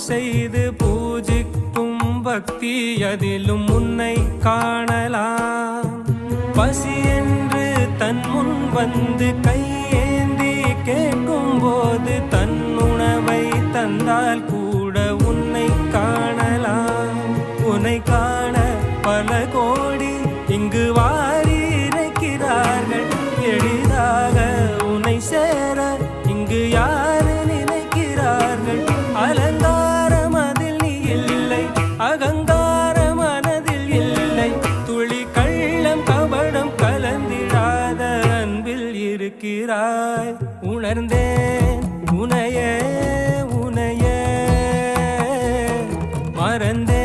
செய்து பூஜிக்கும் பக்தி அதிலும் உன்னை காணலாம். பசி என்று தன் முன் வந்து கையேந்தி கேட்கும் போது தன் உணவை தந்தால் கூட உன்னை காணலாம். உன்னை காண பல கோடி இங்கு வாரி இறைக்கிறார்கள். எளிதாக உன்னை சேர இங்கு யாரு நினைக்கிறார்கள். அலங்காரம் அதில் நீ இல்லை, அகங்கார மனதில் இல்லை. துளி கள்ளம் கபடம் கலந்திடாத அன்பில் இருக்கிறாய். உணர்ந்தேன் உனையே உனையே மறந்தேன்.